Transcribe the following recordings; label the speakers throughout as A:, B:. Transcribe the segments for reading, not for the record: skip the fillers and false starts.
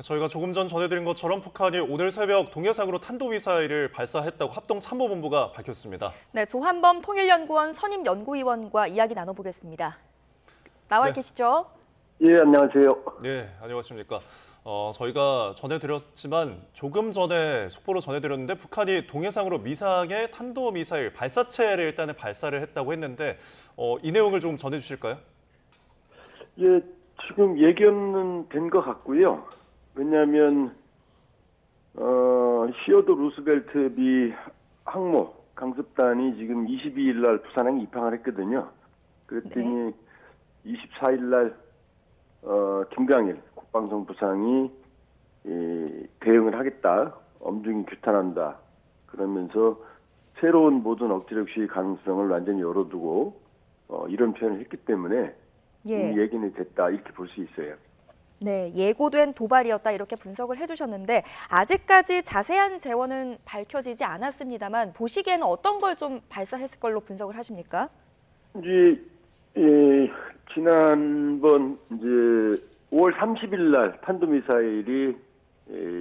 A: 저희가 조금 전 전해드린 것처럼 북한이 오늘 새벽 동해상으로 탄도미사일을 발사했다고 합동참모본부가 밝혔습니다.
B: 네, 조한범 통일연구원 선임연구위원과 이야기 나눠보겠습니다. 나와
A: 네.
B: 계시죠?
C: 예, 안녕하세요.
A: 네, 안녕하십니까. 저희가 전해드렸지만 조금 전에 속보로 전해드렸는데 북한이 동해상으로 미상의 탄도미사일 발사체를 일단은 발사를 했다고 했는데 이 내용을 좀 전해주실까요?
C: 예, 지금 예견은 된 것 같고요. 왜냐하면 시어도 루스벨트 미 항모 강습단이 지금 22일 날 부산항에 입항을 했거든요. 그랬더니 24일 날 김강일 국방성 부상이 대응을 하겠다, 엄중히 규탄한다. 그러면서 새로운 모든 억지력 시위 가능성을 완전히 열어두고 이런 표현을 했기 때문에
B: 예.
C: 얘기는 됐다 이렇게 볼 수 있어요.
B: 네, 예고된 도발이었다 이렇게 분석을 해주셨는데 아직까지 자세한 재원은 밝혀지지 않았습니다만 보시기에는 어떤 걸 좀 발사했을 걸로 분석을 하십니까?
C: 이제 지난번 이제 5월 30일 날 탄도미사일이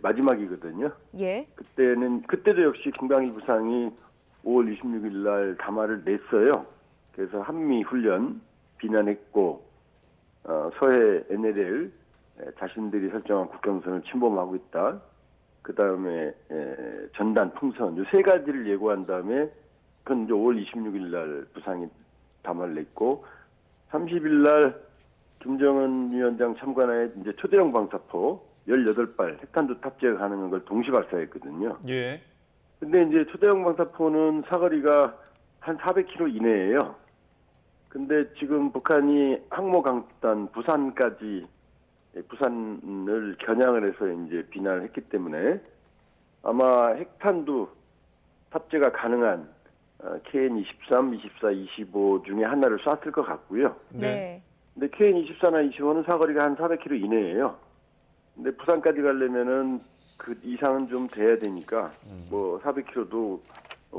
C: 마지막이거든요.
B: 예.
C: 그때도 역시 김강일 부상이 5월 26일 날 담화를 냈어요. 그래서 한미 훈련 비난했고 서해 NLL 자신들이 설정한 국경선을 침범하고 있다. 그 다음에 전단 풍선 이 세 가지를 예고한 다음에 그건 이제 5월 26일 날 부상이 담화를 냈고 30일 날 김정은 위원장 참관하에 이제 초대형 방사포 18발 핵탄두 탑재가 가능한 걸 동시 발사했거든요.
A: 예.
C: 근데 이제 초대형 방사포는 사거리가 한 400km 이내예요. 근데 지금 북한이 항모 강단 부산을 겨냥을 해서 이제 비난을 했기 때문에 아마 핵탄두 탑재가 가능한 KN-23, 24, 25 중에 하나를 쐈을 것 같고요.
B: 네.
C: 근데 KN-24나 25는 사거리가 한 400km 이내예요. 근데 부산까지 가려면은 그 이상은 좀 돼야 되니까 뭐 400km도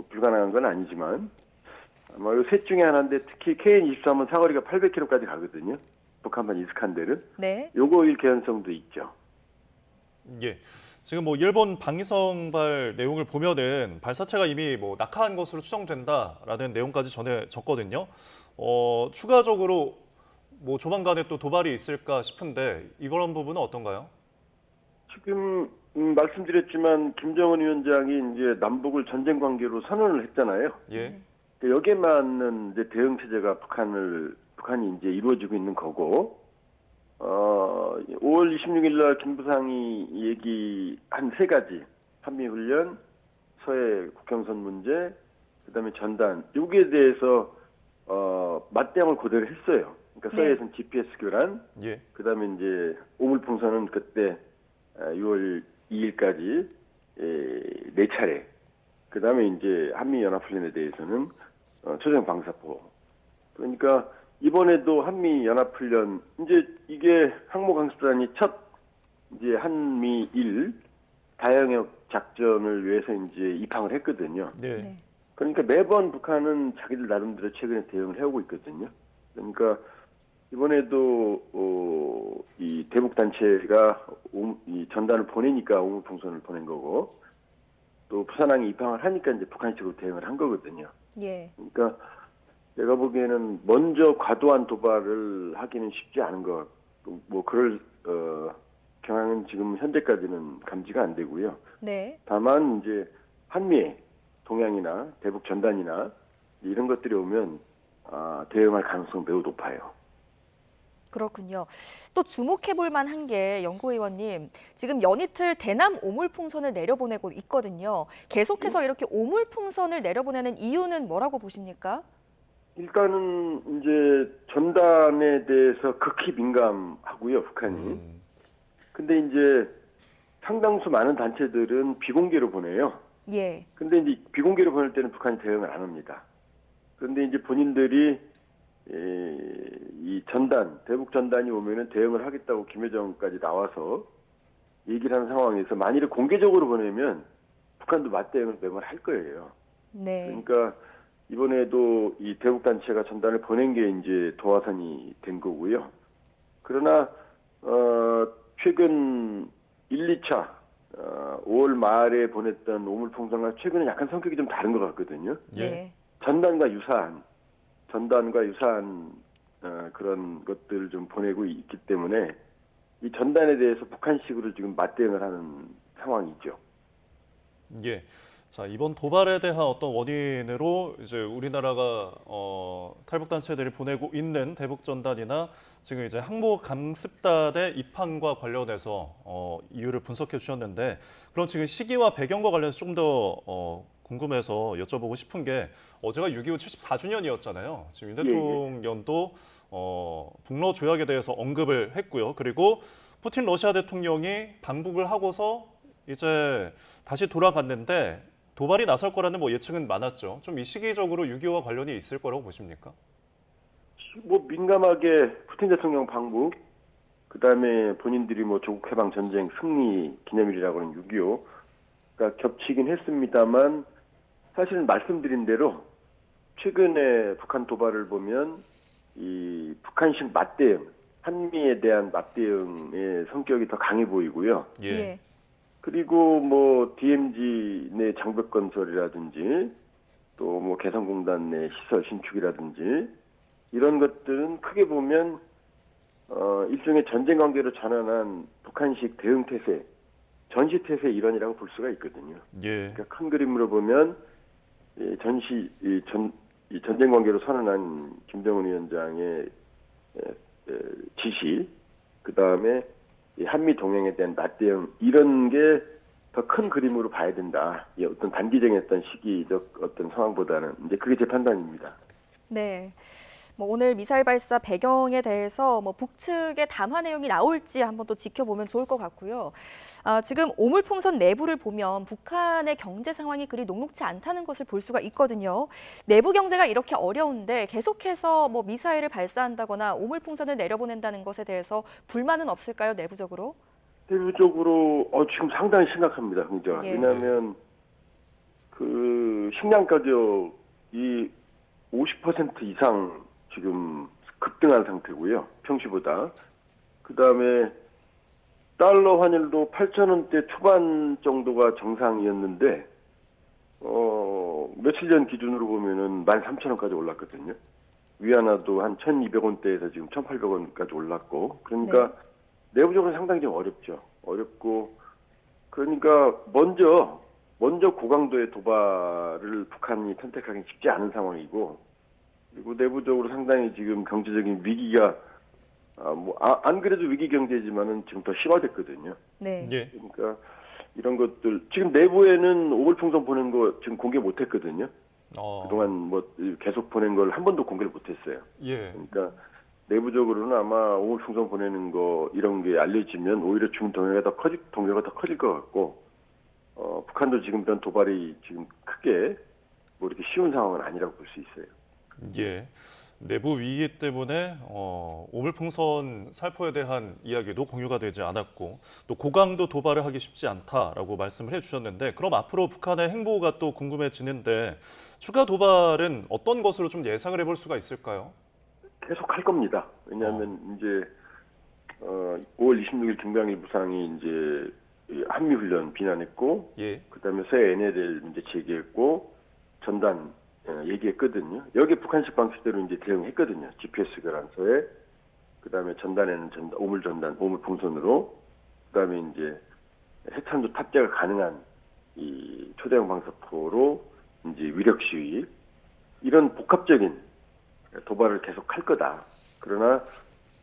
C: 불가능한 건 아니지만 아마 이 셋 중에 하나인데 특히 KN-23은 사거리가 800km까지 가거든요. 북한판 이스칸데르.
B: 네.
C: 요거일 개연성도 있죠.
A: 예. 지금 뭐 일본 방위성발 내용을 보면은 발사체가 이미 뭐 낙하한 것으로 추정된다라는 내용까지 전해졌거든요. 추가적으로 뭐 조만간에 또 도발이 있을까 싶은데 이런 부분은 어떤가요?
C: 지금 말씀드렸지만 김정은 위원장이 이제 남북을 전쟁 관계로 선언을 했잖아요.
A: 예.
C: 여기에 맞는 이제 대응 체제가 북한이 이제 이루어지고 있는 거고, 5월 26일 날 김부상이 얘기한 세 가지, 한미훈련, 서해 국경선 문제, 그다음에 전단, 여기에 대해서 맞대응을 그대로 했어요. 그러니까 서해에서는 GPS 교란,
A: 예.
C: 그다음에 이제 오물풍선은 그때 6월 2일까지 네 차례, 그다음에 이제 한미연합훈련에 대해서는 초대형 방사포. 그러니까 이번에도 한미연합훈련 이제 이게 항모강습단이 첫 이제 한미일 다영역 작전을 위해서 이제 입항을 했거든요.
A: 네.
C: 그러니까 매번 북한은 자기들 나름대로 최근에 대응을 해오고 있거든요. 그러니까 이번에도 이 대북 단체가 이 전단을 보내니까 오물풍선을 보낸 거고 또 부산항에 입항을 하니까 이제 북한 측으로 대응을 한 거거든요.
B: 예.
C: 그러니까 제가 보기에는 먼저 과도한 도발을 하기는 쉽지 않은 것. 뭐 그럴 경향은 지금 현재까지는 감지가 안 되고요.
B: 네.
C: 다만 이제 한미의 동향이나 대북 전단이나 이런 것들이 오면 대응할 가능성 매우 높아요.
B: 그렇군요. 또 주목해볼 만한 게 연구위원님, 지금 연이틀 대남 오물풍선을 내려보내고 있거든요. 계속해서 이렇게 오물풍선을 내려보내는 이유는 뭐라고 보십니까?
C: 일단은 이제 전단에 대해서 극히 민감하고요, 북한이. 근데 이제 상당수 많은 단체들은 비공개로 보내요.
B: 예.
C: 근데 이제 비공개로 보낼 때는 북한이 대응을 안 합니다. 그런데 이제 본인들이 이 전단, 대북 전단이 오면은 대응을 하겠다고 김여정까지 나와서 얘기를 하는 상황에서 만일에 공개적으로 보내면 북한도 맞대응을 매번 할 거예요.
B: 네.
C: 그러니까 이번에도 이 대북 단체가 전단을 보낸 게 이제 도화선이 된 거고요. 그러나 최근 1, 2차 5월 말에 보냈던 오물풍선과 최근에 약간 성격이 좀 다른 것 같거든요.
A: 예.
B: 네.
C: 전단과 유사한 그런 것들을 좀 보내고 있기 때문에 이 전단에 대해서 북한식으로 지금 맞대응을 하는 상황이죠.
A: 예. 자, 이번 도발에 대한 어떤 원인으로 이제 우리나라가 탈북 단체들이 보내고 있는 대북 전단이나 지금 이제 항모 강습단의 입항과 관련해서 이유를 분석해 주셨는데, 그럼 지금 시기와 배경과 관련해서 좀 더 궁금해서 여쭤보고 싶은 게, 어제가 6.25 74주년이었잖아요. 지금 윤
C: 예, 예.
A: 대통령도 북러 조약에 대해서 언급을 했고요. 그리고 푸틴 러시아 대통령이 방북을 하고서 이제 다시 돌아갔는데 도발이 나설 거라는 뭐 예측은 많았죠. 좀 이 시기적으로 6.25와 관련이 있을 거라고 보십니까?
C: 뭐 민감하게 푸틴 대통령 방북, 그다음에 본인들이 뭐 조국 해방 전쟁 승리 기념일이라고 하는 6.25가 겹치긴 했습니다만, 사실은 말씀드린 대로 최근에 북한 도발을 보면 이 북한식 맞대응, 한미에 대한 맞대응의 성격이 더 강해 보이고요.
A: 예.
C: 그리고 뭐 DMZ 내 장벽 건설이라든지 또 뭐 개성공단 내 시설 신축이라든지 이런 것들은 크게 보면 일종의 전쟁 관계로 전환한 북한식 대응 태세, 전시 태세의 일환이라고 볼 수가 있거든요.
A: 예.
C: 그러니까 큰 그림으로 보면 이 전쟁 관계로 선언한 김정은 위원장의 지시, 그 다음에 한미 동맹에 대한 맞대응, 이런 게 더 큰 그림으로 봐야 된다. 이 어떤 단기적인 어떤 시기적 어떤 상황보다는 이제 그게 제 판단입니다.
B: 네. 뭐 오늘 미사일 발사 배경에 대해서 뭐 북측의 담화 내용이 나올지 한번 또 지켜보면 좋을 것 같고요. 지금 오물풍선 내부를 보면 북한의 경제 상황이 그리 녹록지 않다는 것을 볼 수가 있거든요. 내부 경제가 이렇게 어려운데 계속해서 뭐 미사일을 발사한다거나 오물풍선을 내려보낸다는 것에 대해서 불만은 없을까요, 내부적으로?
C: 내부적으로 지금 상당히 심각합니다, 문제가.
B: 예.
C: 왜냐하면 그 식량 가격이 50% 이상 지금 급등한 상태고요, 평시보다. 그 다음에 달러 환율도 8,000원대 초반 정도가 정상이었는데 며칠 전 기준으로 보면은 13,000원까지 올랐거든요. 위안화도 한 1,200원대에서 지금 1,800원까지 올랐고, 그러니까 내부적으로 상당히 좀 어렵고, 그러니까 먼저 고강도의 도발을 북한이 선택하기 쉽지 않은 상황이고, 그리고 내부적으로 상당히 지금 경제적인 위기가 안 그래도 위기 경제지만은 지금 더 심화됐거든요.
B: 네.
A: 예.
C: 그러니까 이런 것들 지금 내부에는 오물풍선 보낸 거 지금 공개 못했거든요. 그동안 뭐 계속 보낸 걸 한 번도 공개를 못했어요.
A: 예.
C: 그러니까 내부적으로는 아마 오물풍선 보내는 거 이런 게 알려지면 오히려 중 동요가 더 커질 것 같고, 북한도 지금 이런 도발이 지금 크게 뭐 이렇게 쉬운 상황은 아니라고 볼 수 있어요.
A: 예. 내부 위기 때문에 오물풍선 살포에 대한 이야기도 공유가 되지 않았고, 또 고강도 도발을 하기 쉽지 않다라고 말씀을 해주셨는데, 그럼 앞으로 북한의 행보가 또 궁금해지는데, 추가 도발은 어떤 것으로 좀 예상을 해볼 수가 있을까요?
C: 계속 할 겁니다. 왜냐하면 이제 5월 26일 김광일 부상이 이제 한미 훈련 비난했고,
A: 예.
C: 그다음에 새 NLL 문제 제기했고, 전단 얘기했거든요. 여기 북한식 방식대로 이제 대응했거든요. GPS 교란소에, 그다음에 전단에는 오물 풍선으로, 그다음에 이제 핵탄두 탑재가 가능한 이 초대형 방사포로 이제 위력 시위, 이런 복합적인 도발을 계속 할 거다. 그러나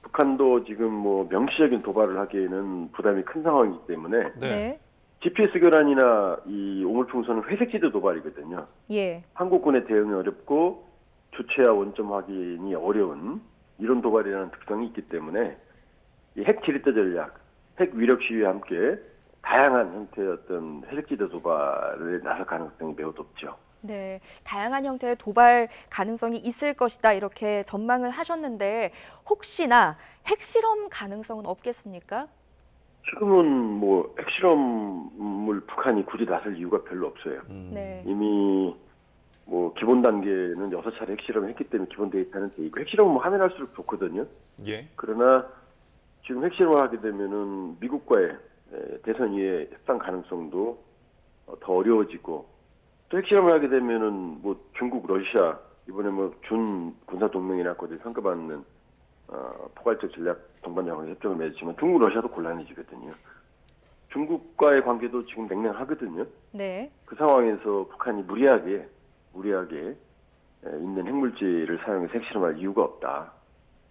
C: 북한도 지금 뭐 명시적인 도발을 하기에는 부담이 큰 상황이기 때문에
A: 네.
C: GPS 교란이나 이 오물풍선은 회색지대 도발이거든요.
B: 예.
C: 한국군의 대응이 어렵고 주체와 원점 확인이 어려운 이런 도발이라는 특성이 있기 때문에 이 핵 지렛대 전략, 핵 위력 시위와 함께 다양한 형태의 어떤 회색지대 도발에 나설 가능성이 매우 높죠.
B: 네, 다양한 형태의 도발 가능성이 있을 것이다 이렇게 전망을 하셨는데 혹시나 핵실험 가능성은 없겠습니까?
C: 지금은 뭐 핵실험을 북한이 굳이 나설 이유가 별로 없어요.
B: 네.
C: 이미 뭐 기본 단계는 6차례 핵실험을 했기 때문에 기본 데이터는 돼 있고, 핵실험은 뭐 하면 할수록 좋거든요.
A: 예.
C: 그러나 지금 핵실험을 하게 되면은 미국과의 대선 이후에 협상 가능성도 더 어려워지고 또 핵실험을 하게 되면은 뭐 중국, 러시아 이번에 뭐 준 군사 동맹이라고 평가받는 포괄적 전략 동반자관계 협정을 맺었지만 중국, 러시아도 곤란해지거든요. 중국과의 관계도 지금 냉랭하거든요.
B: 네.
C: 그 상황에서 북한이 무리하게 있는 핵물질을 사용해서 핵실험할 이유가 없다.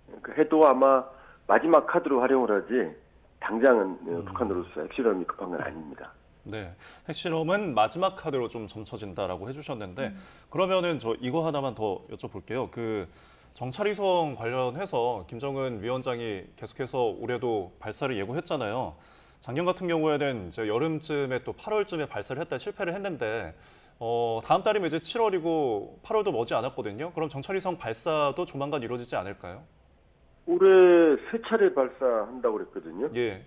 C: 그러니까 해도 아마 마지막 카드로 활용을 하지 당장은 북한으로서 핵실험이 급한 건 아닙니다.
A: 네, 핵실험은 마지막 카드로 좀 점쳐진다라고 해주셨는데 그러면은 저 이거 하나만 더 여쭤볼게요. 그 정찰위성 관련해서 김정은 위원장이 계속해서 올해도 발사를 예고했잖아요. 작년 같은 경우에는 이제 여름쯤에 또 8월쯤에 발사를 했다 실패를 했는데 다음 달이면 이제 7월이고 8월도 머지 않았거든요. 그럼 정찰위성 발사도 조만간 이루어지지 않을까요?
C: 올해 3차례 발사한다고 그랬거든요.
A: 예,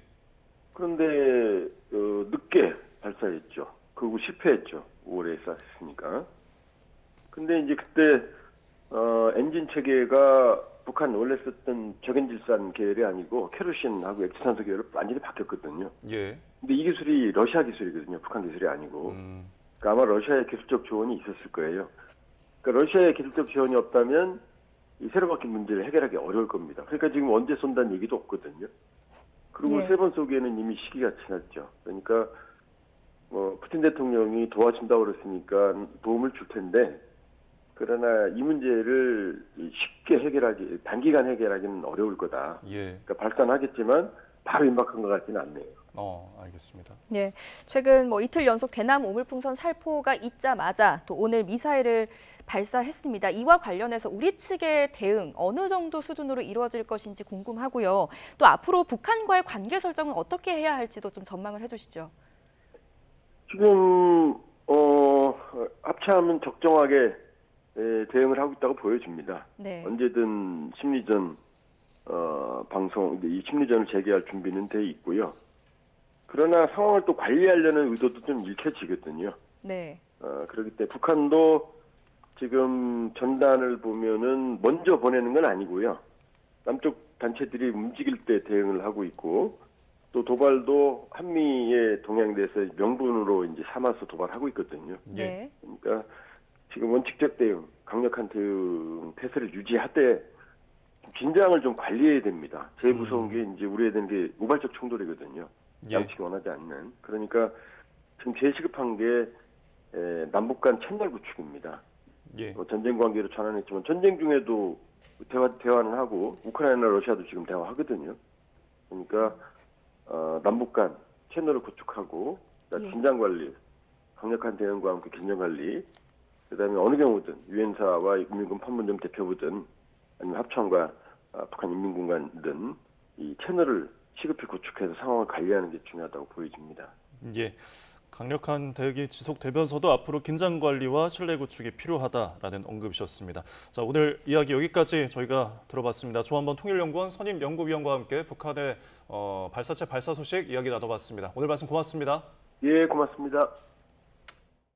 C: 그런데 늦게 발사했죠. 그리고 실패했죠. 5월에 쐈으니까. 근데 이제 그때 엔진 체계가 북한 원래 썼던 저겐질산 계열이 아니고 케로신하고 액체산소 계열로 완전히 바뀌었거든요.
A: 예.
C: 근데 이 기술이 러시아 기술이거든요. 북한 기술이 아니고. 그러니까 아마 러시아의 기술적 지원이 있었을 거예요. 그러니까 러시아의 기술적 지원이 없다면 이 새로 바뀐 문제를 해결하기 어려울 겁니다. 그러니까 지금 언제 쏜다는 얘기도 없거든요. 그리고
B: 예.
C: 세 번 쏘기에는 이미 시기가 지났죠. 그러니까 푸틴 대통령이 도와준다고 그랬으니까 도움을 줄 텐데 그러나 이 문제를 쉽게 단기간 해결하기는 어려울 거다.
A: 예.
C: 그러니까 발사는 하겠지만 바로 임박한 것 같지는 않네요.
A: 알겠습니다.
B: 네, 최근 이틀 연속 대남 오물풍선 살포가 있자마자 또 오늘 미사일을 발사했습니다. 이와 관련해서 우리 측의 대응 어느 정도 수준으로 이루어질 것인지 궁금하고요. 또 앞으로 북한과의 관계 설정은 어떻게 해야 할지도 좀 전망을 해주시죠.
C: 지금 합참은 적정하게 대응을 하고 있다고 보여집니다.
B: 네.
C: 언제든 심리전 방송, 이 심리전을 재개할 준비는 돼 있고요. 그러나 상황을 또 관리하려는 의도도 좀 읽혀지거든요.
B: 네.
C: 그렇기 때문에 북한도 지금 전단을 보면은 먼저 보내는 건 아니고요. 남쪽 단체들이 움직일 때 대응을 하고 있고 또 도발도 한미의 동향에 대해서 명분으로 이제 삼아서 도발하고 있거든요.
B: 네.
C: 그러니까 지금 원칙적 대응, 강력한 대응 태세를 유지하되 긴장을 좀 관리해야 됩니다. 제일 무서운 게 이제 우려해야 되는 게 우발적 충돌이거든요.
A: 예.
C: 양측이 원하지 않는. 그러니까 지금 제일 시급한 게 남북 간 채널 구축입니다.
A: 예.
C: 전쟁 관계로 전환했지만 전쟁 중에도 대화는 하고 우크라이나, 러시아도 지금 대화하거든요. 그러니까 남북 간 채널을 구축하고
B: 예.
C: 긴장 관리, 강력한 대응과 함께 긴장 관리, 그다음에 어느 경우든 유엔사와 인민군 판문점 대표부든 아니면 합참과 북한 인민군관든 이 채널을 시급히 구축해서 상황을 관리하는 게 중요하다고 보여집니다.
A: 예. 강력한 대응이 지속되면서도 앞으로 긴장 관리와 신뢰 구축이 필요하다라는 언급이셨습니다. 자, 오늘 이야기 여기까지 저희가 들어봤습니다. 조한번 통일연구원 선임 연구위원과 함께 북한의 발사체 발사 소식 이야기 나눠봤습니다. 오늘 말씀 고맙습니다.
C: 예, 고맙습니다.